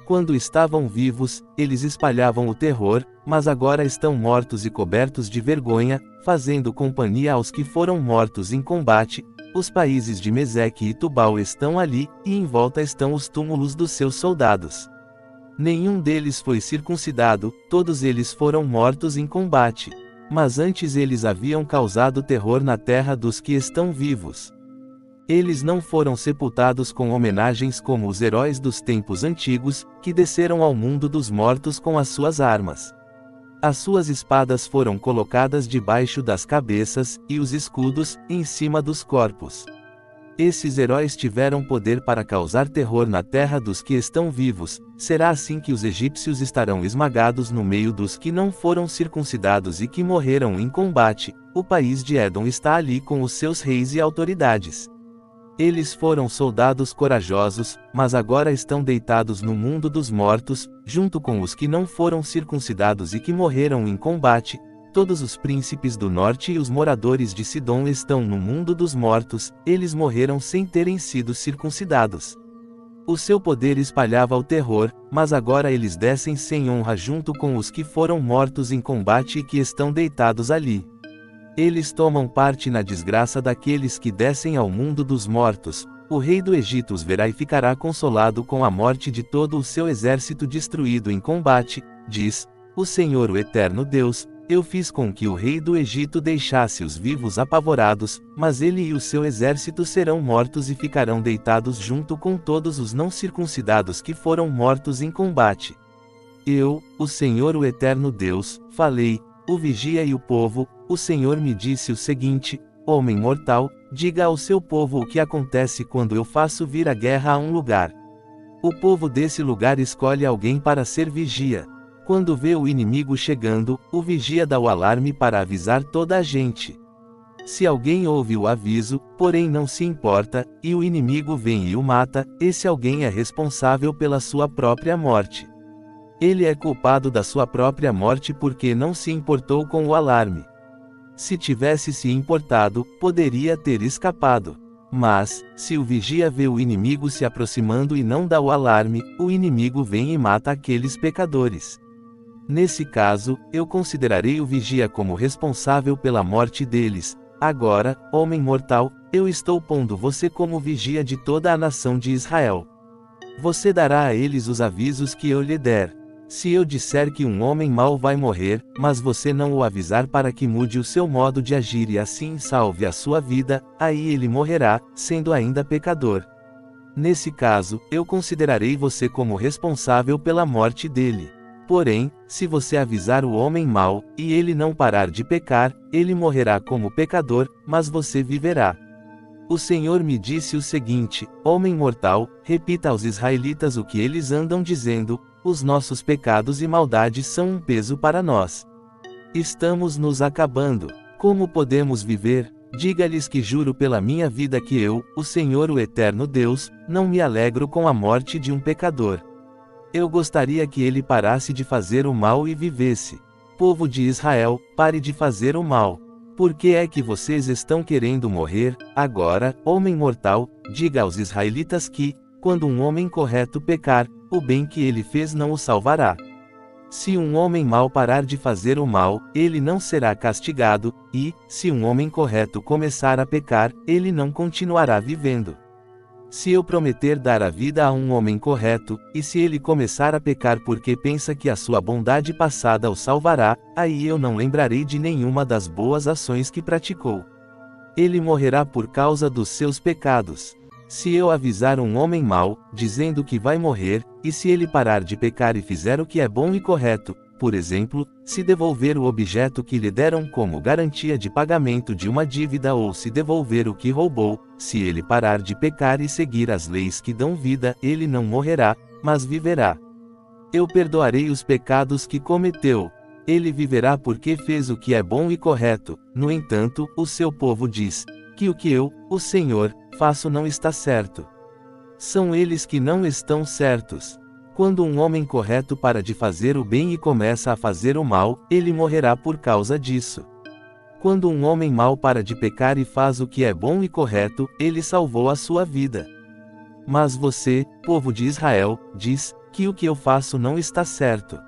Quando estavam vivos, eles espalhavam o terror, mas agora estão mortos e cobertos de vergonha, fazendo companhia aos que foram mortos em combate. Os países de Meseque e Tubal estão ali, e em volta estão os túmulos dos seus soldados. Nenhum deles foi circuncidado, todos eles foram mortos em combate. Mas antes eles haviam causado terror na terra dos que estão vivos. Eles não foram sepultados com homenagens como os heróis dos tempos antigos, que desceram ao mundo dos mortos com as suas armas. As suas espadas foram colocadas debaixo das cabeças, e os escudos, em cima dos corpos. Esses heróis tiveram poder para causar terror na terra dos que estão vivos. Será assim que os egípcios estarão esmagados no meio dos que não foram circuncidados e que morreram em combate. O país de Édom está ali com os seus reis e autoridades. Eles foram soldados corajosos, mas agora estão deitados no mundo dos mortos, junto com os que não foram circuncidados e que morreram em combate. Todos os príncipes do norte e os moradores de Sidom estão no mundo dos mortos, eles morreram sem terem sido circuncidados. O seu poder espalhava o terror, mas agora eles descem sem honra junto com os que foram mortos em combate e que estão deitados ali. Eles tomam parte na desgraça daqueles que descem ao mundo dos mortos. O rei do Egito os verá e ficará consolado com a morte de todo o seu exército destruído em combate, diz o Senhor, o eterno Deus. Eu fiz com que o rei do Egito deixasse os vivos apavorados, mas ele e o seu exército serão mortos e ficarão deitados junto com todos os não circuncidados que foram mortos em combate. Eu, o Senhor, o eterno Deus, falei, o vigia e o povo. O Senhor me disse o seguinte: homem mortal, diga ao seu povo o que acontece quando eu faço vir a guerra a um lugar. O povo desse lugar escolhe alguém para ser vigia. Quando vê o inimigo chegando, o vigia dá o alarme para avisar toda a gente. Se alguém ouve o aviso, porém não se importa, e o inimigo vem e o mata, esse alguém é responsável pela sua própria morte. Ele é culpado da sua própria morte porque não se importou com o alarme. Se tivesse se importado, poderia ter escapado. Mas, se o vigia vê o inimigo se aproximando e não dá o alarme, o inimigo vem e mata aqueles pecadores. Nesse caso, eu considerarei o vigia como responsável pela morte deles. Agora, homem mortal, eu estou pondo você como vigia de toda a nação de Israel. Você dará a eles os avisos que eu lhe der. Se eu disser que um homem mau vai morrer, mas você não o avisar para que mude o seu modo de agir e assim salve a sua vida, aí ele morrerá, sendo ainda pecador. Nesse caso, eu considerarei você como responsável pela morte dele. Porém, se você avisar o homem mau, e ele não parar de pecar, ele morrerá como pecador, mas você viverá. O Senhor me disse o seguinte: homem mortal, repita aos israelitas o que eles andam dizendo: os nossos pecados e maldades são um peso para nós. Estamos nos acabando. Como podemos viver? Diga-lhes que juro pela minha vida que eu, o Senhor, o eterno Deus, não me alegro com a morte de um pecador. Eu gostaria que ele parasse de fazer o mal e vivesse. Povo de Israel, pare de fazer o mal. Por que é que vocês estão querendo morrer? Agora, homem mortal, diga aos israelitas que, quando um homem correto pecar, o bem que ele fez não o salvará. Se um homem mau parar de fazer o mal, ele não será castigado, e, se um homem correto começar a pecar, ele não continuará vivendo. Se eu prometer dar a vida a um homem correto, e se ele começar a pecar porque pensa que a sua bondade passada o salvará, aí eu não lembrarei de nenhuma das boas ações que praticou. Ele morrerá por causa dos seus pecados. Se eu avisar um homem mau, dizendo que vai morrer, e se ele parar de pecar e fizer o que é bom e correto, por exemplo, se devolver o objeto que lhe deram como garantia de pagamento de uma dívida ou se devolver o que roubou, se ele parar de pecar e seguir as leis que dão vida, ele não morrerá, mas viverá. Eu perdoarei os pecados que cometeu. Ele viverá porque fez o que é bom e correto. No entanto, o seu povo diz que o que eu, o Senhor, faço não está certo. São eles que não estão certos. Quando um homem correto para de fazer o bem e começa a fazer o mal, ele morrerá por causa disso. Quando um homem mau para de pecar e faz o que é bom e correto, ele salvou a sua vida. Mas você, povo de Israel, diz: que o que eu faço não está certo.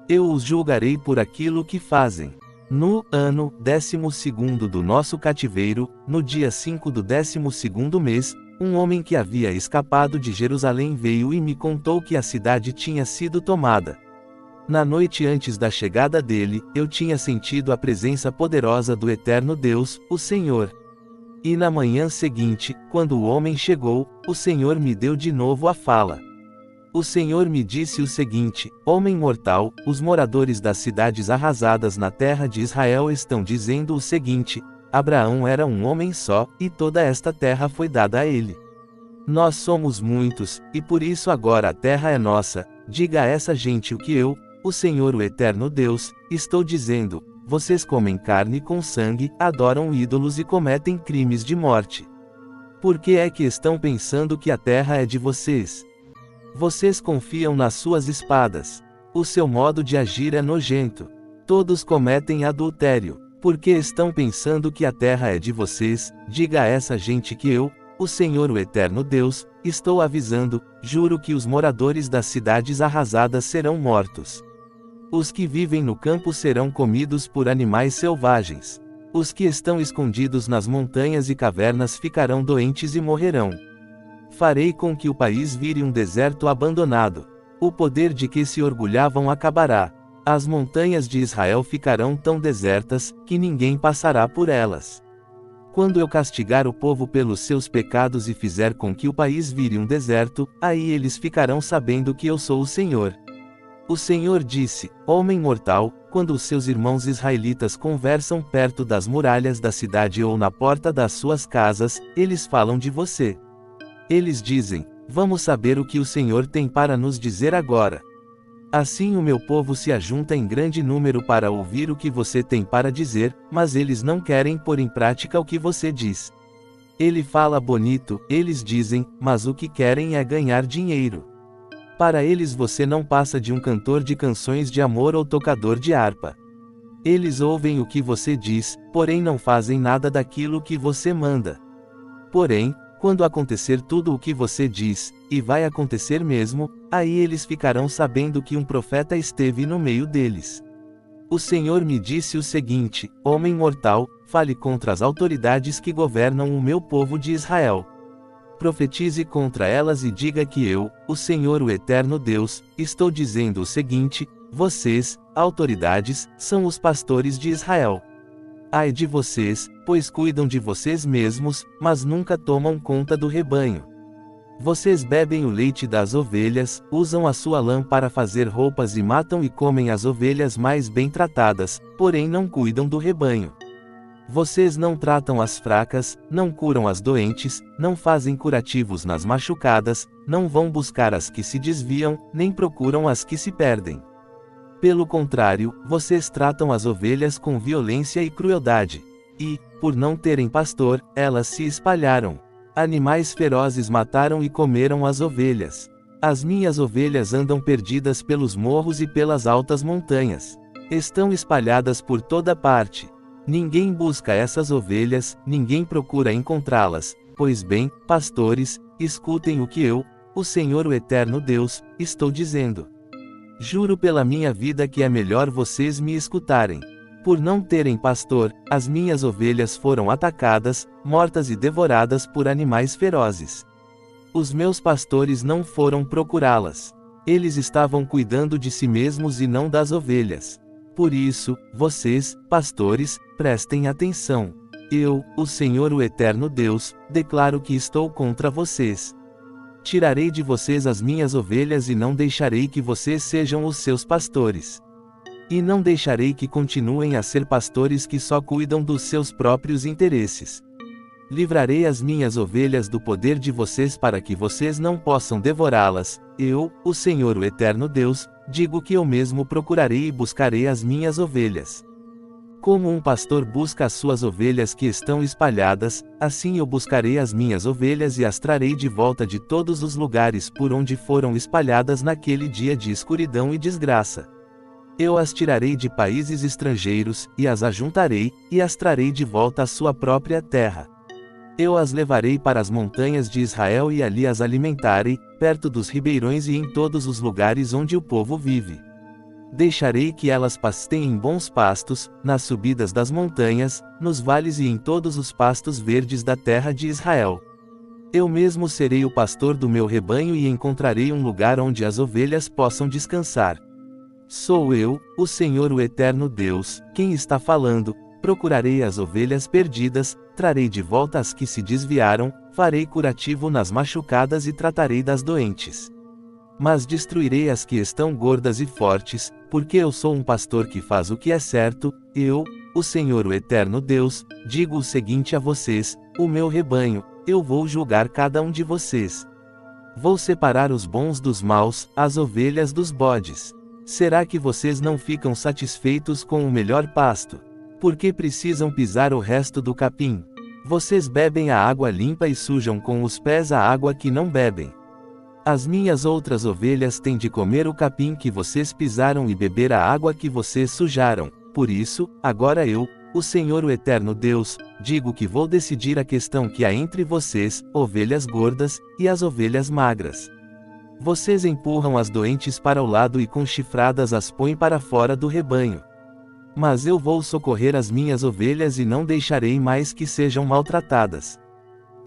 Eu os julgarei por aquilo que fazem. No ano 12º do nosso cativeiro, no dia 5 do 12º mês, um homem que havia escapado de Jerusalém veio e me contou que a cidade tinha sido tomada. Na noite antes da chegada dele, eu tinha sentido a presença poderosa do eterno Deus, o Senhor. E na manhã seguinte, quando o homem chegou, o Senhor me deu de novo a fala. O Senhor me disse o seguinte: homem mortal, os moradores das cidades arrasadas na terra de Israel estão dizendo o seguinte: Abraão era um homem só, e toda esta terra foi dada a ele. Nós somos muitos, e por isso agora a terra é nossa. Diga a essa gente o que eu, o Senhor o eterno Deus, estou dizendo: vocês comem carne com sangue, adoram ídolos e cometem crimes de morte. Por que é que estão pensando que a terra é de vocês? Vocês confiam nas suas espadas. O seu modo de agir é nojento. Todos cometem adultério. Por que estão pensando que a terra é de vocês? Diga a essa gente que eu, o Senhor o eterno Deus, estou avisando, juro que os moradores das cidades arrasadas serão mortos. Os que vivem no campo serão comidos por animais selvagens. Os que estão escondidos nas montanhas e cavernas ficarão doentes e morrerão. Farei com que o país vire um deserto abandonado. O poder de que se orgulhavam acabará. As montanhas de Israel ficarão tão desertas, que ninguém passará por elas. Quando eu castigar o povo pelos seus pecados e fizer com que o país vire um deserto, aí eles ficarão sabendo que eu sou o Senhor. O Senhor disse: homem mortal, quando os seus irmãos israelitas conversam perto das muralhas da cidade ou na porta das suas casas, eles falam de você. Eles dizem: vamos saber o que o Senhor tem para nos dizer agora. Assim o meu povo se ajunta em grande número para ouvir o que você tem para dizer, mas eles não querem pôr em prática o que você diz. Ele fala bonito, eles dizem, mas o que querem é ganhar dinheiro. Para eles você não passa de um cantor de canções de amor ou tocador de harpa. Eles ouvem o que você diz, porém não fazem nada daquilo que você manda. Porém, quando acontecer tudo o que você diz, e vai acontecer mesmo, aí eles ficarão sabendo que um profeta esteve no meio deles. O Senhor me disse o seguinte: homem mortal, fale contra as autoridades que governam o meu povo de Israel. Profetize contra elas e diga que eu, o Senhor o eterno Deus, estou dizendo o seguinte: vocês, autoridades, são os pastores de Israel. Ai de vocês, pois cuidam de vocês mesmos, mas nunca tomam conta do rebanho. Vocês bebem o leite das ovelhas, usam a sua lã para fazer roupas e matam e comem as ovelhas mais bem tratadas, porém não cuidam do rebanho. Vocês não tratam as fracas, não curam as doentes, não fazem curativos nas machucadas, não vão buscar as que se desviam, nem procuram as que se perdem. Pelo contrário, vocês tratam as ovelhas com violência e crueldade. E, por não terem pastor, elas se espalharam. Animais ferozes mataram e comeram as ovelhas. As minhas ovelhas andam perdidas pelos morros e pelas altas montanhas. Estão espalhadas por toda parte. Ninguém busca essas ovelhas, ninguém procura encontrá-las. Pois bem, pastores, escutem o que eu, o Senhor o eterno Deus, estou dizendo. Juro pela minha vida que é melhor vocês me escutarem. Por não terem pastor, as minhas ovelhas foram atacadas, mortas e devoradas por animais ferozes. Os meus pastores não foram procurá-las. Eles estavam cuidando de si mesmos e não das ovelhas. Por isso, vocês, pastores, prestem atenção. Eu, o Senhor o eterno Deus, declaro que estou contra vocês. Tirarei de vocês as minhas ovelhas e não deixarei que vocês sejam os seus pastores. E não deixarei que continuem a ser pastores que só cuidam dos seus próprios interesses. Livrarei as minhas ovelhas do poder de vocês para que vocês não possam devorá-las. Eu, o Senhor o eterno Deus, digo que eu mesmo procurarei e buscarei as minhas ovelhas. Como um pastor busca as suas ovelhas que estão espalhadas, assim eu buscarei as minhas ovelhas e as trarei de volta de todos os lugares por onde foram espalhadas naquele dia de escuridão e desgraça. Eu as tirarei de países estrangeiros, e as ajuntarei, e as trarei de volta à sua própria terra. Eu as levarei para as montanhas de Israel e ali as alimentarei, perto dos ribeirões e em todos os lugares onde o povo vive. Deixarei que elas pasteiem em bons pastos, nas subidas das montanhas, nos vales e em todos os pastos verdes da terra de Israel. Eu mesmo serei o pastor do meu rebanho e encontrarei um lugar onde as ovelhas possam descansar. Sou eu, o Senhor o Eterno Deus, quem está falando. Procurarei as ovelhas perdidas, trarei de volta as que se desviaram, farei curativo nas machucadas e tratarei das doentes. Mas destruirei as que estão gordas e fortes, porque eu sou um pastor que faz o que é certo. Eu, o Senhor o Eterno Deus, digo o seguinte a vocês: o meu rebanho, eu vou julgar cada um de vocês. Vou separar os bons dos maus, as ovelhas dos bodes. Será que vocês não ficam satisfeitos com o melhor pasto? Por que precisam pisar o resto do capim? Vocês bebem a água limpa e sujam com os pés a água que não bebem. As minhas outras ovelhas têm de comer o capim que vocês pisaram e beber a água que vocês sujaram. Por isso, agora eu, o Senhor o Eterno Deus, digo que vou decidir a questão que há entre vocês, ovelhas gordas, e as ovelhas magras. Vocês empurram as doentes para o lado e com chifradas as põem para fora do rebanho. Mas eu vou socorrer as minhas ovelhas e não deixarei mais que sejam maltratadas.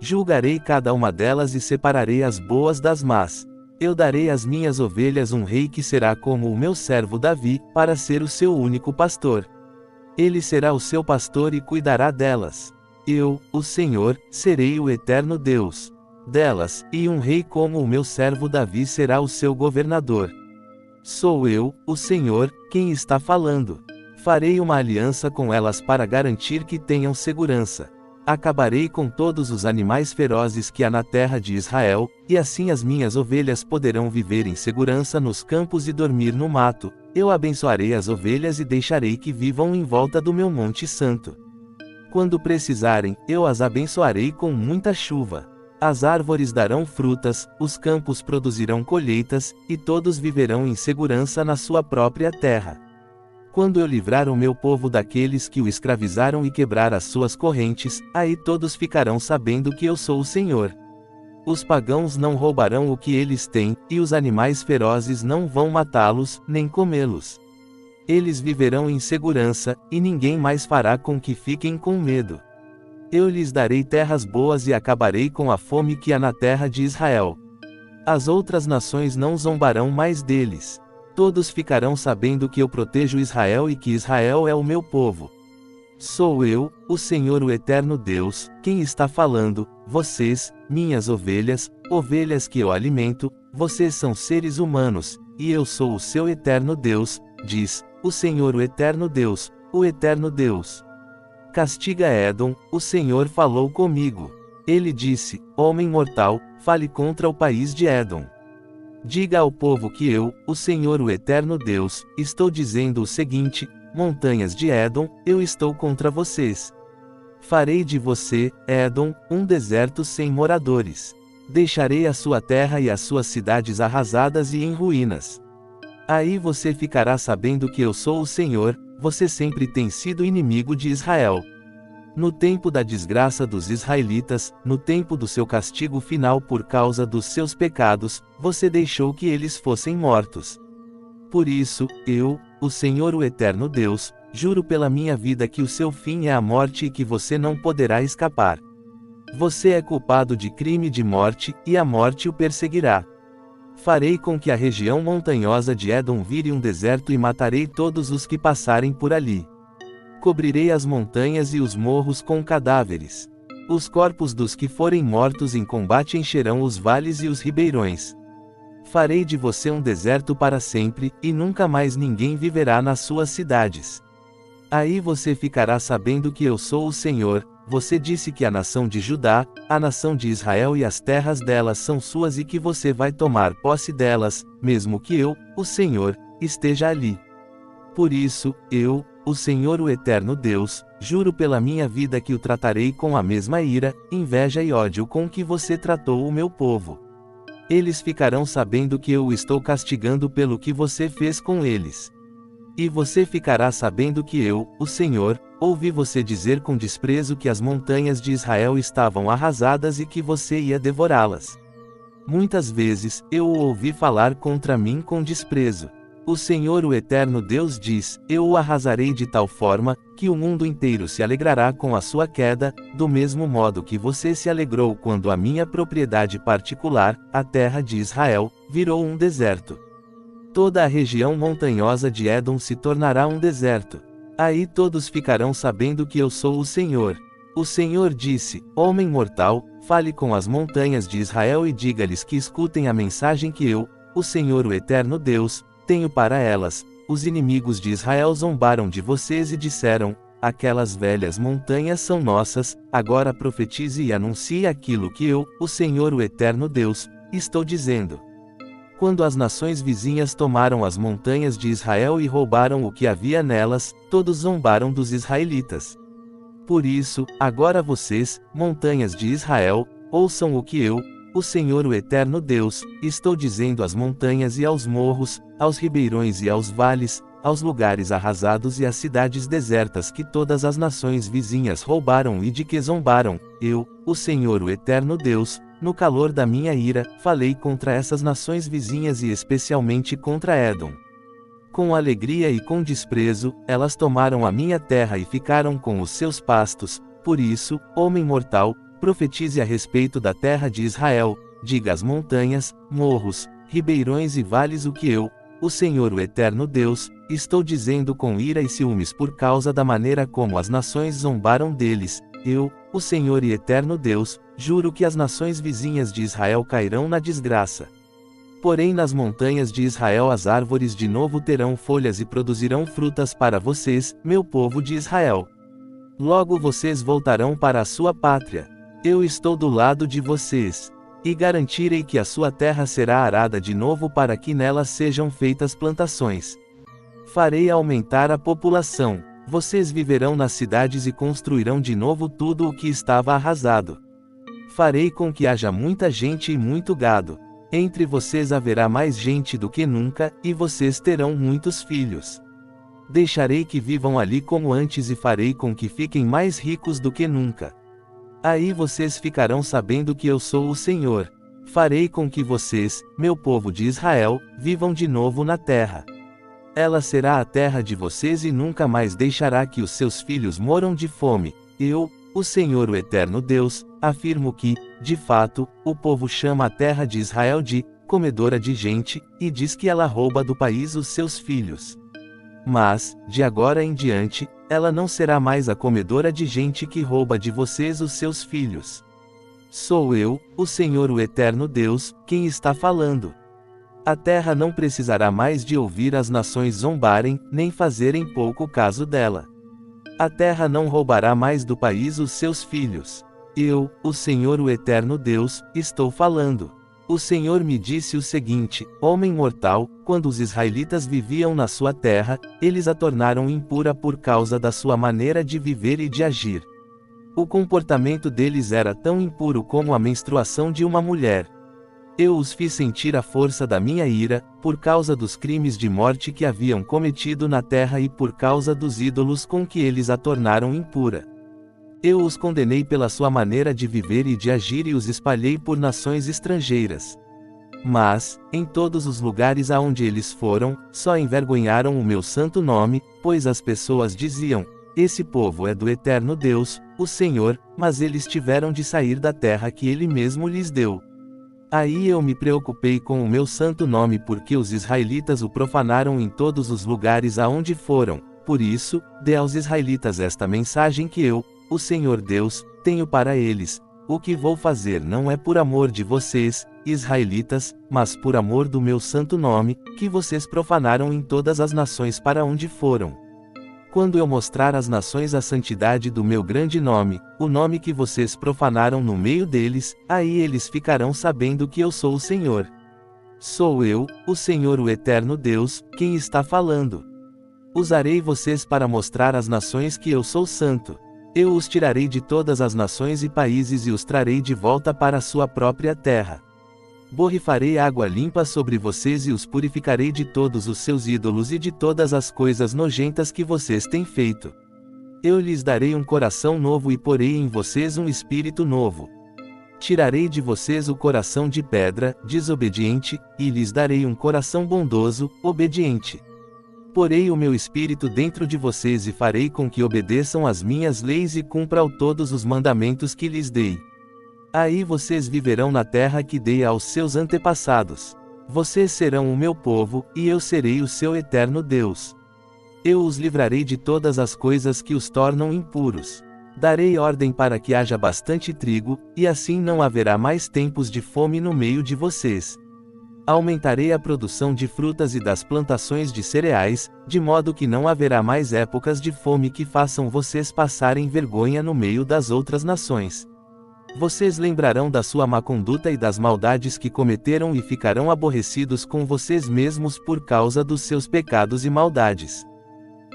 Julgarei cada uma delas e separarei as boas das más. Eu darei às minhas ovelhas um rei que será como o meu servo Davi, para ser o seu único pastor. Ele será o seu pastor e cuidará delas. Eu, o Senhor, serei o eterno Deus delas, e um rei como o meu servo Davi será o seu governador. Sou eu, o Senhor, quem está falando. Farei uma aliança com elas para garantir que tenham segurança. Acabarei com todos os animais ferozes que há na terra de Israel, e assim as minhas ovelhas poderão viver em segurança nos campos e dormir no mato. Eu abençoarei as ovelhas e deixarei que vivam em volta do meu monte santo. Quando precisarem, eu as abençoarei com muita chuva. As árvores darão frutas, os campos produzirão colheitas, e todos viverão em segurança na sua própria terra. Quando eu livrar o meu povo daqueles que o escravizaram e quebrar as suas correntes, aí todos ficarão sabendo que eu sou o Senhor. Os pagãos não roubarão o que eles têm, e os animais ferozes não vão matá-los, nem comê-los. Eles viverão em segurança, e ninguém mais fará com que fiquem com medo. Eu lhes darei terras boas e acabarei com a fome que há na terra de Israel. As outras nações não zombarão mais deles. Todos ficarão sabendo que eu protejo Israel e que Israel é o meu povo. Sou eu, o Senhor o Eterno Deus, quem está falando. Vocês, minhas ovelhas, ovelhas que eu alimento, vocês são seres humanos, e eu sou o seu eterno Deus, diz o Senhor o Eterno Deus, o Eterno Deus. Castiga Édom, o Senhor falou comigo. Ele disse: homem mortal, fale contra o país de Édom. Diga ao povo que eu, o Senhor o Eterno Deus, estou dizendo o seguinte: montanhas de Édom, eu estou contra vocês. Farei de você, Édom, um deserto sem moradores. Deixarei a sua terra e as suas cidades arrasadas e em ruínas. Aí você ficará sabendo que eu sou o Senhor. Você sempre tem sido inimigo de Israel. No tempo da desgraça dos israelitas, no tempo do seu castigo final por causa dos seus pecados, você deixou que eles fossem mortos. Por isso, eu, o Senhor o Eterno Deus, juro pela minha vida que o seu fim é a morte e que você não poderá escapar. Você é culpado de crime de morte, e a morte o perseguirá. Farei com que a região montanhosa de Édom vire um deserto e matarei todos os que passarem por ali. Cobrirei as montanhas e os morros com cadáveres. Os corpos dos que forem mortos em combate encherão os vales e os ribeirões. Farei de você um deserto para sempre, e nunca mais ninguém viverá nas suas cidades. Aí você ficará sabendo que eu sou o Senhor. Você disse que a nação de Judá, a nação de Israel e as terras delas são suas e que você vai tomar posse delas, mesmo que eu, o Senhor, esteja ali. Por isso, eu, o Senhor o Eterno Deus, juro pela minha vida que o tratarei com a mesma ira, inveja e ódio com que você tratou o meu povo. Eles ficarão sabendo que eu o estou castigando pelo que você fez com eles. E você ficará sabendo que eu, o Senhor, ouvi você dizer com desprezo que as montanhas de Israel estavam arrasadas e que você ia devorá-las. Muitas vezes, eu o ouvi falar contra mim com desprezo. O Senhor, o Eterno Deus diz: eu o arrasarei de tal forma, que o mundo inteiro se alegrará com a sua queda, do mesmo modo que você se alegrou quando a minha propriedade particular, a terra de Israel, virou um deserto. Toda a região montanhosa de Édom se tornará um deserto. Aí todos ficarão sabendo que eu sou o Senhor. O Senhor disse: homem mortal, fale com as montanhas de Israel e diga-lhes que escutem a mensagem que eu, o Senhor, o Eterno Deus, tenho para elas. Os inimigos de Israel zombaram de vocês e disseram: aquelas velhas montanhas são nossas. Agora profetize e anuncie aquilo que eu, o Senhor, o Eterno Deus, estou dizendo. Quando as nações vizinhas tomaram as montanhas de Israel e roubaram o que havia nelas, todos zombaram dos israelitas. Por isso, agora vocês, montanhas de Israel, ouçam o que eu, o Senhor, o Eterno Deus, estou dizendo às montanhas e aos morros, aos ribeirões e aos vales, aos lugares arrasados e às cidades desertas que todas as nações vizinhas roubaram e de que zombaram. Eu, o Senhor, o Eterno Deus, no calor da minha ira, falei contra essas nações vizinhas e especialmente contra Édom. Com alegria e com desprezo, elas tomaram a minha terra e ficaram com os seus pastos. Por isso, homem mortal, profetize a respeito da terra de Israel, diga às montanhas, morros, ribeirões e vales o que eu, o Senhor, o Eterno Deus, estou dizendo com ira e ciúmes por causa da maneira como as nações zombaram deles. Eu, o Senhor e Eterno Deus, juro que as nações vizinhas de Israel cairão na desgraça. Porém nas montanhas de Israel as árvores de novo terão folhas e produzirão frutas para vocês, meu povo de Israel. Logo vocês voltarão para a sua pátria. Eu estou do lado de vocês. E garantirei que a sua terra será arada de novo para que nela sejam feitas plantações. Farei aumentar a população. Vocês viverão nas cidades e construirão de novo tudo o que estava arrasado. Farei com que haja muita gente e muito gado. Entre vocês haverá mais gente do que nunca, e vocês terão muitos filhos. Deixarei que vivam ali como antes e farei com que fiquem mais ricos do que nunca. Aí vocês ficarão sabendo que eu sou o Senhor. Farei com que vocês, meu povo de Israel, vivam de novo na terra. Ela será a terra de vocês e nunca mais deixará que os seus filhos moram de fome. Eu, o Senhor, o Eterno Deus, afirmo que, de fato, o povo chama a terra de Israel de comedora de gente, e diz que ela rouba do país os seus filhos. Mas, de agora em diante, ela não será mais a comedora de gente que rouba de vocês os seus filhos. Sou eu, o Senhor, o Eterno Deus, quem está falando. A terra não precisará mais de ouvir as nações zombarem, nem fazerem pouco caso dela. A terra não roubará mais do país os seus filhos. Eu, o Senhor, o Eterno Deus, estou falando. O Senhor me disse o seguinte: homem mortal, quando os israelitas viviam na sua terra, eles a tornaram impura por causa da sua maneira de viver e de agir. O comportamento deles era tão impuro como a menstruação de uma mulher. Eu os fiz sentir a força da minha ira, por causa dos crimes de morte que haviam cometido na terra e por causa dos ídolos com que eles a tornaram impura. Eu os condenei pela sua maneira de viver e de agir e os espalhei por nações estrangeiras. Mas, em todos os lugares aonde eles foram, só envergonharam o meu santo nome, pois as pessoas diziam: esse povo é do Eterno Deus, o Senhor, mas eles tiveram de sair da terra que Ele mesmo lhes deu. Aí eu me preocupei com o meu santo nome porque os israelitas o profanaram em todos os lugares aonde foram. Por isso, dê aos israelitas esta mensagem que eu, o Senhor Deus, tenho para eles: o que vou fazer não é por amor de vocês, israelitas, mas por amor do meu santo nome, que vocês profanaram em todas as nações para onde foram. Quando eu mostrar às nações a santidade do meu grande nome, o nome que vocês profanaram no meio deles, aí eles ficarão sabendo que eu sou o Senhor. Sou eu, o Senhor, o Eterno Deus, quem está falando. Usarei vocês para mostrar às nações que eu sou santo. Eu os tirarei de todas as nações e países e os trarei de volta para a sua própria terra. Borrifarei água limpa sobre vocês e os purificarei de todos os seus ídolos e de todas as coisas nojentas que vocês têm feito. Eu lhes darei um coração novo e porei em vocês um espírito novo. Tirarei de vocês o coração de pedra, desobediente, e lhes darei um coração bondoso, obediente. Porei o meu espírito dentro de vocês e farei com que obedeçam às minhas leis e cumpram todos os mandamentos que lhes dei. Aí vocês viverão na terra que dei aos seus antepassados. Vocês serão o meu povo, e eu serei o seu eterno Deus. Eu os livrarei de todas as coisas que os tornam impuros. Darei ordem para que haja bastante trigo, e assim não haverá mais tempos de fome no meio de vocês. Aumentarei a produção de frutas e das plantações de cereais, de modo que não haverá mais épocas de fome que façam vocês passarem vergonha no meio das outras nações. Vocês lembrarão da sua má conduta e das maldades que cometeram e ficarão aborrecidos com vocês mesmos por causa dos seus pecados e maldades.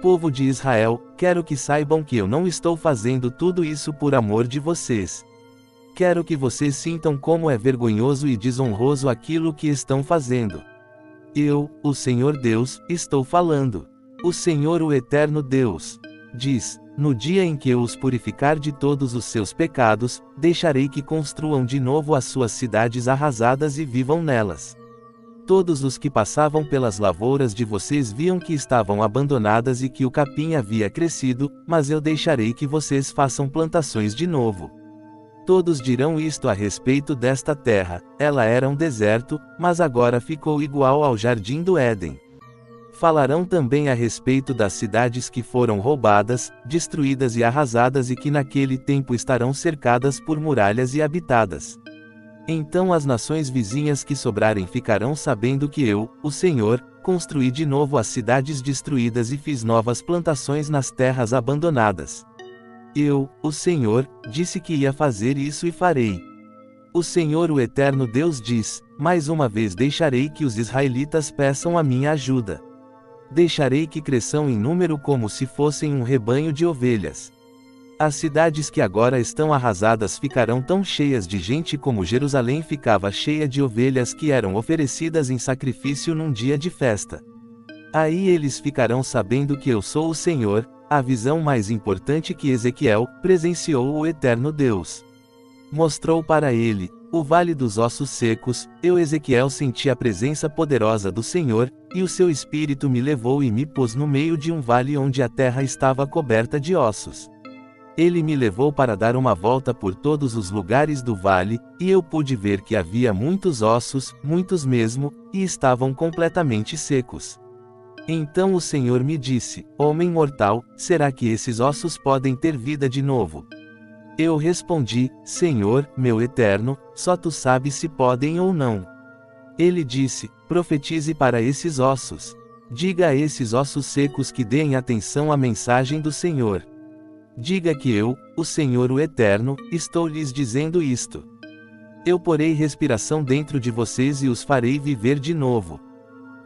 Povo de Israel, quero que saibam que eu não estou fazendo tudo isso por amor de vocês. Quero que vocês sintam como é vergonhoso e desonroso aquilo que estão fazendo. Eu, o Senhor Deus, estou falando. O Senhor, o Eterno Deus, diz: no dia em que eu os purificar de todos os seus pecados, deixarei que construam de novo as suas cidades arrasadas e vivam nelas. Todos os que passavam pelas lavouras de vocês viam que estavam abandonadas e que o capim havia crescido, mas eu deixarei que vocês façam plantações de novo. Todos dirão isto a respeito desta terra: ela era um deserto, mas agora ficou igual ao jardim do Éden. Falarão também a respeito das cidades que foram roubadas, destruídas e arrasadas e que naquele tempo estarão cercadas por muralhas e habitadas. Então as nações vizinhas que sobrarem ficarão sabendo que eu, o Senhor, construí de novo as cidades destruídas e fiz novas plantações nas terras abandonadas. Eu, o Senhor, disse que ia fazer isso e farei. O Senhor, o Eterno Deus diz: mais uma vez deixarei que os israelitas peçam a minha ajuda. Deixarei que cresçam em número como se fossem um rebanho de ovelhas. As cidades que agora estão arrasadas ficarão tão cheias de gente como Jerusalém ficava cheia de ovelhas que eram oferecidas em sacrifício num dia de festa. Aí eles ficarão sabendo que eu sou o Senhor. A visão mais importante que Ezequiel presenciou o Eterno Deus. Mostrou para ele o vale dos ossos secos. Eu, Ezequiel, senti a presença poderosa do Senhor, e o seu espírito me levou e me pôs no meio de um vale onde a terra estava coberta de ossos. Ele me levou para dar uma volta por todos os lugares do vale, e eu pude ver que havia muitos ossos, muitos mesmo, e estavam completamente secos. Então o Senhor me disse: homem mortal, será que esses ossos podem ter vida de novo? Eu respondi: Senhor, meu Eterno, só tu sabes se podem ou não. Ele disse: profetize para esses ossos. Diga a esses ossos secos que deem atenção à mensagem do Senhor. Diga que eu, o Senhor o Eterno, estou lhes dizendo isto. Eu porei respiração dentro de vocês e os farei viver de novo.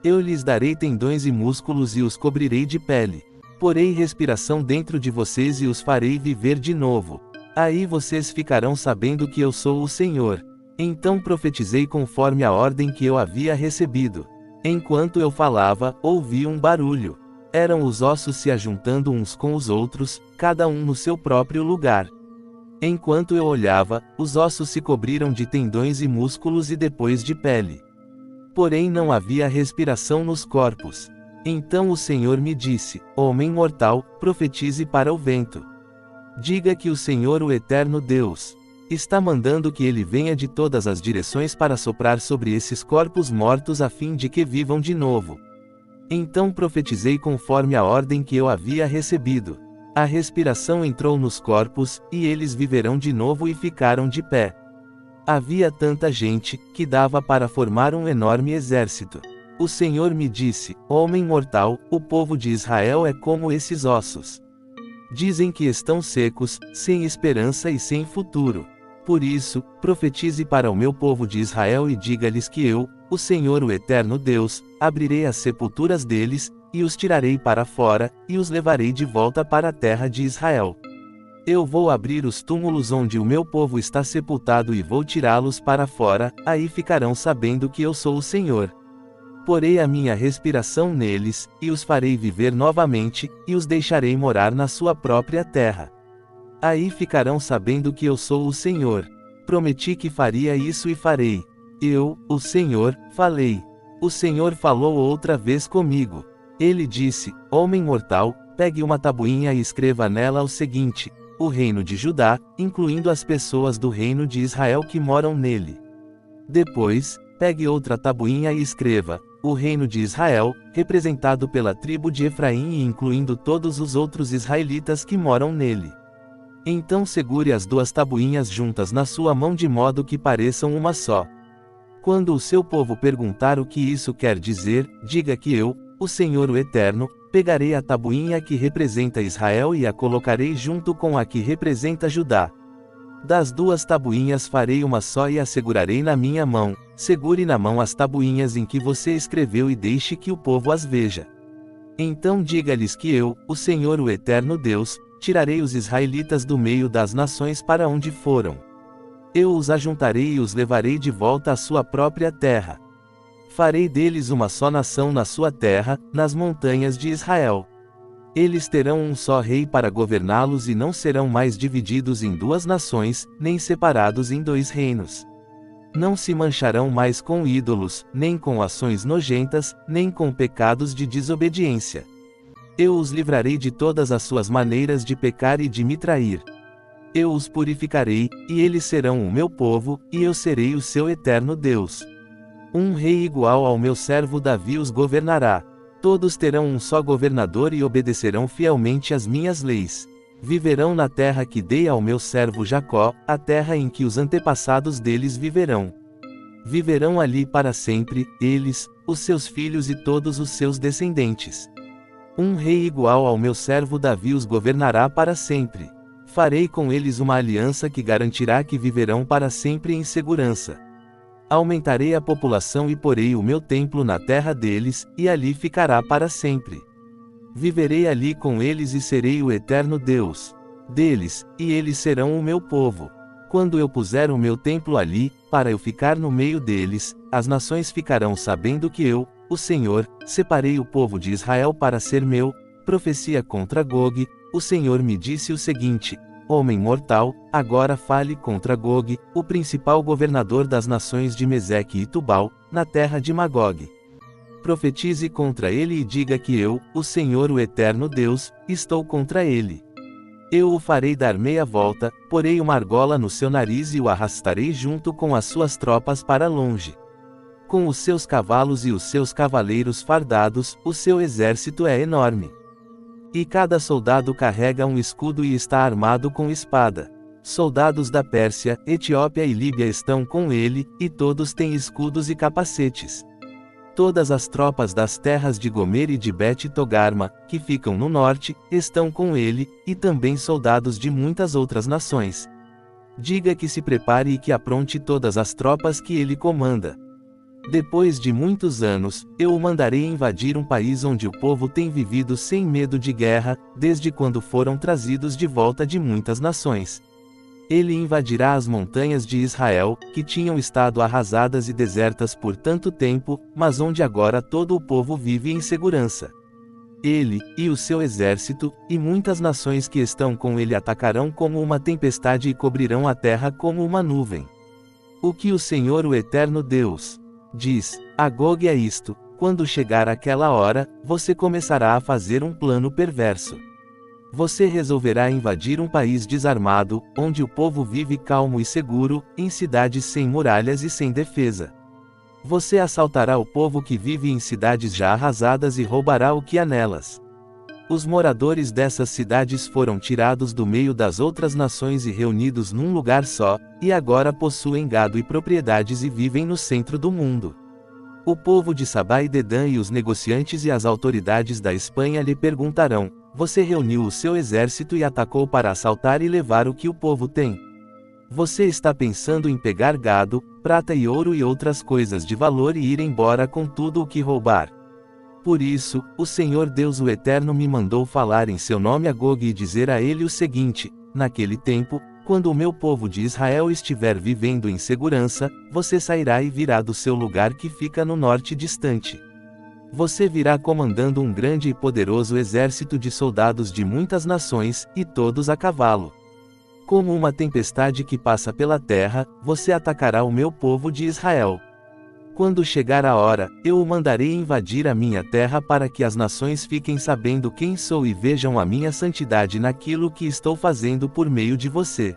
Eu lhes darei tendões e músculos e os cobrirei de pele. Porei respiração dentro de vocês e os farei viver de novo. Aí vocês ficarão sabendo que eu sou o Senhor. Então profetizei conforme a ordem que eu havia recebido. Enquanto eu falava, ouvi um barulho. Eram os ossos se ajuntando uns com os outros, cada um no seu próprio lugar. Enquanto eu olhava, os ossos se cobriram de tendões e músculos e depois de pele. Porém não havia respiração nos corpos. Então o Senhor me disse: homem mortal, profetize para o vento. Diga que o Senhor, o Eterno Deus, está mandando que ele venha de todas as direções para soprar sobre esses corpos mortos a fim de que vivam de novo. Então profetizei conforme a ordem que eu havia recebido. A respiração entrou nos corpos, e eles viverão de novo e ficaram de pé. Havia tanta gente, que dava para formar um enorme exército. O Senhor me disse: homem mortal, o povo de Israel é como esses ossos. Dizem que estão secos, sem esperança e sem futuro. Por isso, profetize para o meu povo de Israel e diga-lhes que eu, o Senhor o Eterno Deus, abrirei as sepulturas deles, e os tirarei para fora, e os levarei de volta para a terra de Israel. Eu vou abrir os túmulos onde o meu povo está sepultado e vou tirá-los para fora, aí ficarão sabendo que eu sou o Senhor. Porei a minha respiração neles, e os farei viver novamente, e os deixarei morar na sua própria terra. Aí ficarão sabendo que eu sou o Senhor. Prometi que faria isso e farei. Eu, o Senhor, falei. O Senhor falou outra vez comigo. Ele disse: Homem mortal, pegue uma tabuinha e escreva nela o seguinte: o reino de Judá, incluindo as pessoas do reino de Israel que moram nele. Depois, pegue outra tabuinha e escreva: o reino de Israel, representado pela tribo de Efraim e incluindo todos os outros israelitas que moram nele. Então segure as duas tabuinhas juntas na sua mão de modo que pareçam uma só. Quando o seu povo perguntar o que isso quer dizer, diga que eu, o Senhor o Eterno, pegarei a tabuinha que representa Israel e a colocarei junto com a que representa Judá. Das duas tabuinhas farei uma só e a segurarei na minha mão. Segure na mão as tabuinhas em que você escreveu e deixe que o povo as veja. Então diga-lhes que eu, o Senhor o Eterno Deus, tirarei os israelitas do meio das nações para onde foram. Eu os ajuntarei e os levarei de volta à sua própria terra. Farei deles uma só nação na sua terra, nas montanhas de Israel. Eles terão um só rei para governá-los e não serão mais divididos em duas nações, nem separados em dois reinos. Não se mancharão mais com ídolos, nem com ações nojentas, nem com pecados de desobediência. Eu os livrarei de todas as suas maneiras de pecar e de me trair. Eu os purificarei, e eles serão o meu povo, e eu serei o seu eterno Deus. Um rei igual ao meu servo Davi os governará. Todos terão um só governador e obedecerão fielmente às minhas leis. Viverão na terra que dei ao meu servo Jacó, a terra em que os antepassados deles viverão. Viverão ali para sempre, eles, os seus filhos e todos os seus descendentes. Um rei igual ao meu servo Davi os governará para sempre. Farei com eles uma aliança que garantirá que viverão para sempre em segurança. Aumentarei a população e porei o meu templo na terra deles, e ali ficará para sempre. Viverei ali com eles e serei o eterno Deus deles, e eles serão o meu povo. Quando eu puser o meu templo ali, para eu ficar no meio deles, as nações ficarão sabendo que eu, o Senhor, separei o povo de Israel para ser meu. Profecia contra Gog. O Senhor me disse o seguinte: Homem mortal, agora fale contra Gog, o principal governador das nações de Meseque e Tubal, na terra de Magog. Profetize contra ele e diga que eu, o Senhor o Eterno Deus, estou contra ele. Eu o farei dar meia volta, porei uma argola no seu nariz e o arrastarei junto com as suas tropas para longe. Com os seus cavalos e os seus cavaleiros fardados, o seu exército é enorme. E cada soldado carrega um escudo e está armado com espada. Soldados da Pérsia, Etiópia e Líbia estão com ele, e todos têm escudos e capacetes. Todas as tropas das terras de Gomer e de Bet-Togarma, que ficam no norte, estão com ele, e também soldados de muitas outras nações. Diga que se prepare e que apronte todas as tropas que ele comanda. Depois de muitos anos, eu o mandarei invadir um país onde o povo tem vivido sem medo de guerra, desde quando foram trazidos de volta de muitas nações. Ele invadirá as montanhas de Israel, que tinham estado arrasadas e desertas por tanto tempo, mas onde agora todo o povo vive em segurança. Ele, e o seu exército, e muitas nações que estão com ele atacarão como uma tempestade e cobrirão a terra como uma nuvem. O que o Senhor o Eterno Deus diz a Gog é isto: quando chegar aquela hora, você começará a fazer um plano perverso. Você resolverá invadir um país desarmado, onde o povo vive calmo e seguro, em cidades sem muralhas e sem defesa. Você assaltará o povo que vive em cidades já arrasadas e roubará o que há nelas. Os moradores dessas cidades foram tirados do meio das outras nações e reunidos num lugar só, e agora possuem gado e propriedades e vivem no centro do mundo. O povo de Sabá e Dedã e os negociantes e as autoridades da Espanha lhe perguntarão: você reuniu o seu exército e atacou para assaltar e levar o que o povo tem? Você está pensando em pegar gado, prata e ouro e outras coisas de valor e ir embora com tudo o que roubar? Por isso, o Senhor Deus o Eterno me mandou falar em seu nome a Gog e dizer a ele o seguinte: naquele tempo, quando o meu povo de Israel estiver vivendo em segurança, você sairá e virá do seu lugar que fica no norte distante. Você virá comandando um grande e poderoso exército de soldados de muitas nações, e todos a cavalo. Como uma tempestade que passa pela terra, você atacará o meu povo de Israel. Quando chegar a hora, eu o mandarei invadir a minha terra para que as nações fiquem sabendo quem sou e vejam a minha santidade naquilo que estou fazendo por meio de você.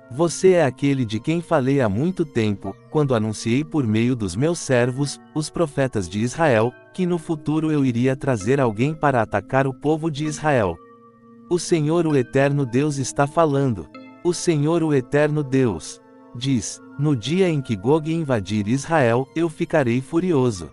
Você é aquele de quem falei há muito tempo, quando anunciei por meio dos meus servos, os profetas de Israel, que no futuro eu iria trazer alguém para atacar o povo de Israel. O Senhor o Eterno Deus está falando. O Senhor o Eterno Deus diz: no dia em que Gog invadir Israel, eu ficarei furioso.